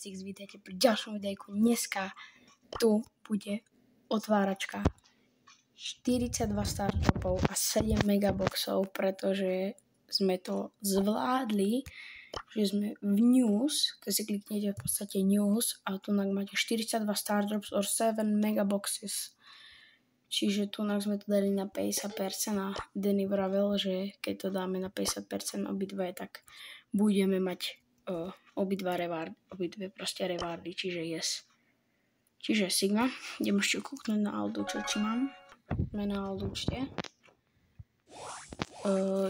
Stix, vítajte pri ďalšom videjku. Dneska tu bude otváračka 42 stardropov a 7 megaboxov, pretože sme to zvládli, že sme v news, keď si kliknete v podstate news a tu máte 42 stardrops or 7 megaboxes. Čiže tu sme to dali na 50% a Danny vravel, že keď to dáme na 50% obidve, tak budeme mať obidve proste rewardy, čiže yes. Čiže Sigma, idem ešte kúknúť na Aldu, čo mám. Sme na Aldučte.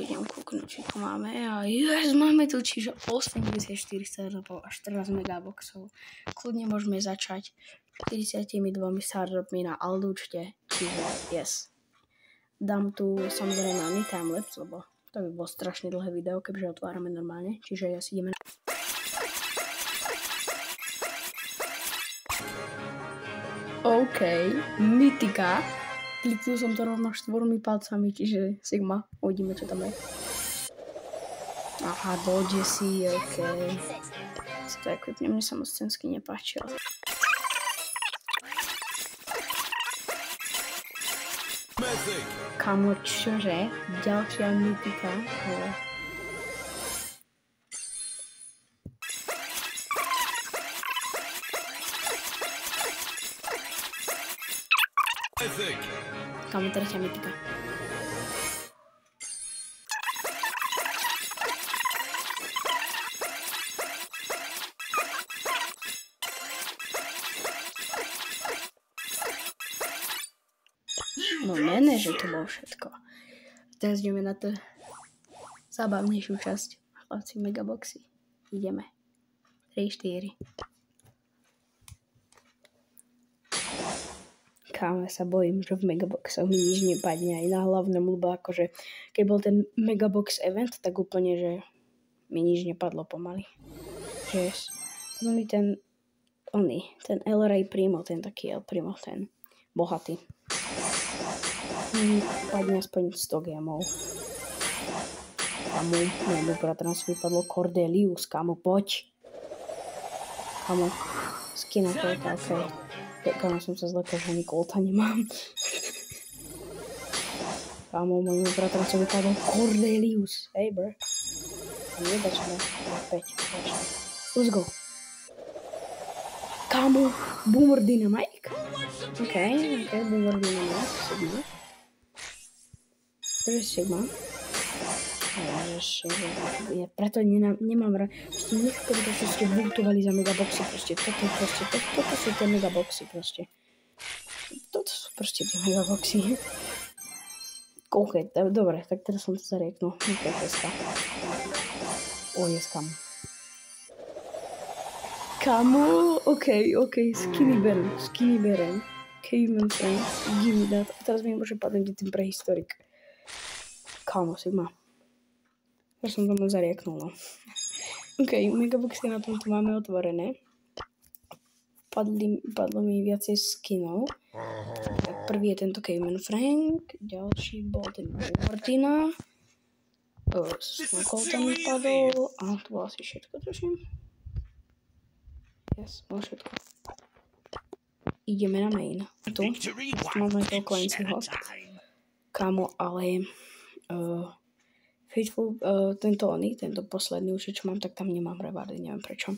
Idem kúknúť, či tu máme a yes, máme tu, čiže 84 stardropov a 14 megaboxov. Kľudne môžeme začať 42 stardropmi na Aldučte, čiže yes. Dám tu samozrejme ani timelapse, lebo to by bolo strašne dlhé video, keďže otvárame normálne, čiže yes, ideme na... OK, mytika. Kliknul som to rovno 4 palcami, čiže Sigma, uvidíme, čo tam je. Aha, Dodge si, OK. Si to ekvipne, mne sa moc ten skin nepáčil. Kamo, čože? Ďalšia mytika, ale... Kamo, tretia mytika. No ne, že to bolo všetko. Teraz ideme na to zábavnejšiu časť. Chlapci, megaboxy. Ideme. 3, 4. Kámo, sa bojím, že v megaboxoch mi nič nepadne aj na hlavnom, lebo akože keď bol ten megabox event, tak úplne, že mi nič nepadlo pomaly. Yes. Potom mi ten El Rey Primo, ten taký El Primo, ten bohatý. Padne aspoň 100 gemov. Kamu, môjmu bratrancov vypadlo Cordelius, kamu, poď. Kamu, skina Colta, okej. Kamu, som sa zlekol, že ani Colta nemám. Kamu, môjmu bratrancov vypadlo Cordelius, hej bro. Kamu, nedačme, 5, let's go. Kamu, Boomer Dynamite. Okej, Boomer Dynamite, Sigma. Sigma. Ja preto nemám rád. Proste nechcem to, čo ste vultovali za megaboxy. Proste toto sú tie megaboxy proste. Toto sú proste tie megaboxy. OK, dobre, tak teraz som to zarieknul. OK, peska. Yes, kamu. Kamu, OK, skinny berem. Caveman friend, give me that. A teraz mi môže padnúť ten prehistorik. Kámo, Sigma. Ja som to moc zarieknul, no. OK, megaboxy na tomto máme otvorené. Padlo mi viacej skinov. Tak prvý je tento Caveman Frank, ďalší bol ten Martina. Smokol tam mi padol. A to bolo asi všetko, tuším. Yes, bolo všetko. Ideme na main. Tu máme toho Clancyho. Kámo, ale... Faithful, tento posledný už, čo mám, tak tam nemám rewardy, neviem prečo.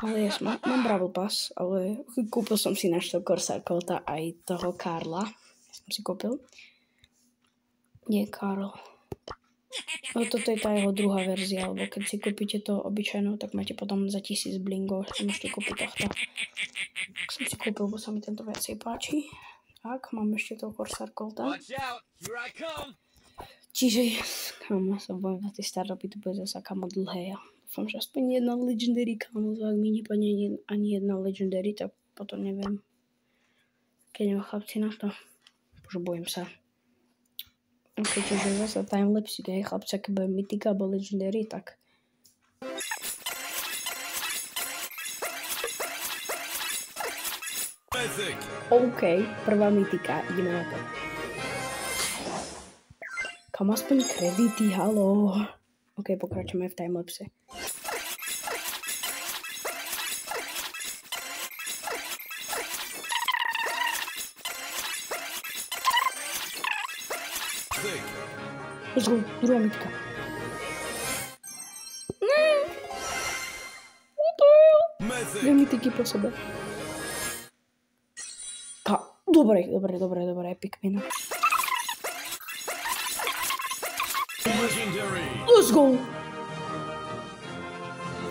Ale yes, mám Brawl Pass, ale kúpil som si náš Corsair Colta aj toho Karla. Som si kúpil. Nie, Karl. No toto je tá jeho druhá verzia, lebo keď si kúpite to obyčajnú, tak máte potom za 1000 blingov, môžete kúpiť tohto. Tak som si kúpil, bo sa mi tento viacej páči. Tak, mám ešte toho Corsair Colta. Čiže, kámo, sa bojím na tie stardropy, to bude zasa kámo dlhé. Ja dúfam, že aspoň jedna legendary, kámo, ak mi nepadne ani jedna legendary, tak potom neviem. Keď nemám chlapci na to, už bojím sa. Ok, čiže zasa timelapse, keď chlapci, keď bude mytika alebo legendary, tak... OK, prvá mytika, ideme na to. Kam aspoň kredity, halo. OK, pokračujeme v timelapse. Let's go, druhá mitka. Dve mitiky po sebe. Dobre, epic mina. Let's go!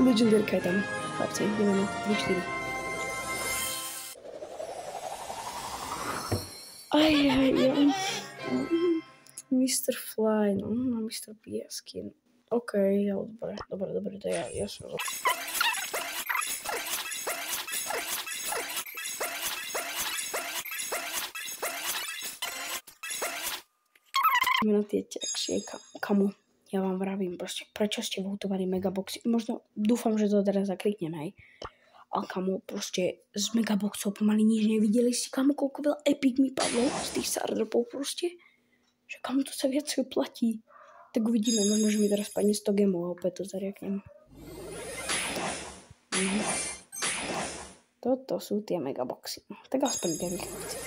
Legendary je tam. Chlapci, ideme na 3-4. Aj. Mr. Fly, no, Mr. Pieskin. OK, dobre, to ja som... Na tie ťažšie, kamo, ja vám vravím, proste, prečo ste votovali megaboxy, možno dúfam, že to teraz zakliknem, hej, ale kamo, proste z megaboxov pomaly nič nevideli si, kamo, koľko veľa epic mi padlo z tých stardropov proste, že kamo to sa viac platí, tak uvidíme, možno, že mi teraz padne 100 gemov a opäť to zariaknem. Toto sú tie megaboxy, tak aspoň gemy chci.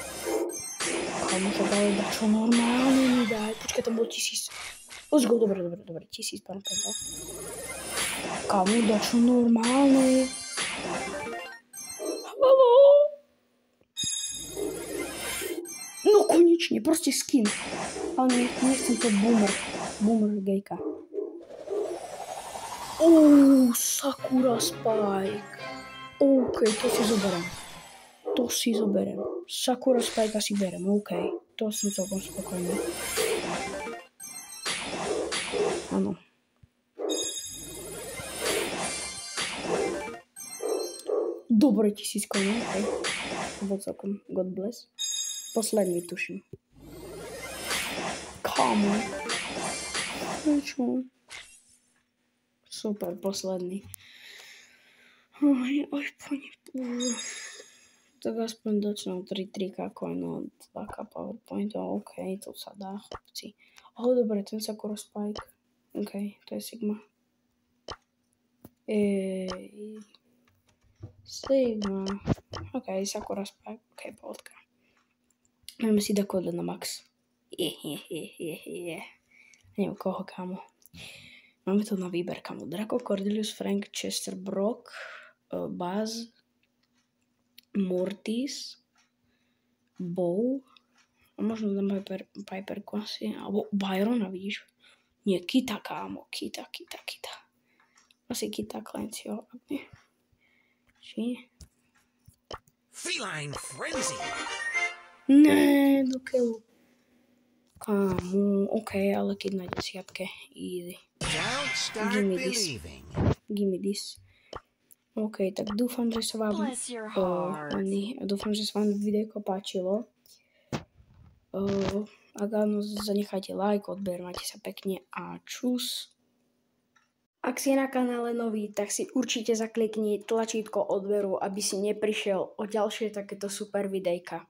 Kamo sa dali dačo normálne mi daj. Počkaj, tam bol 1000. Let's go, dobre, 1000 pán Penta. Kamo dačo normálne. Haló. No konečne, proste skin. Ale nechcem to boomer gejka. Sakura Spike. OK, to si zoberiem. Sakura Spike si berem, OK. To som celkom spokojný. Áno. Dobre, 1000 koní, OK. To bol celkom God bless. Posledný tuším. Kamo. Prečo? Super, posledný. Oj, tak aspoň dočnú 3 coinov, 2 powerpointov, OK, to sa dá, chlapci. Dobre, ten Sakura Spike, OK, to je Sigma. Sigma, OK, Sakura Spike, OK, pohodka. Máme si Dakota na max. Neviem koho, kámo. Máme to na výber, kámo. Draco, Cordelius, Frank, Chester, Brock, Buzz, Mortis, Bow, a možno dáme Piper Quasi, alebo Byrona, vidíš? Nie, Kita, kámo, Kita. Asi Kita Clancyho, ak nie. Či? Feline Frenzy! Ne, do keľu. Kámo, OK, ale keď na 10, easy. Give me this. OK, tak dúfam, že sa vám videjko páčilo. Ak áno, zanechajte like, odber, majte sa pekne a čus. Ak si na kanále nový, tak si určite zaklikni tlačítko odberu, aby si neprišiel o ďalšie takéto super videjka.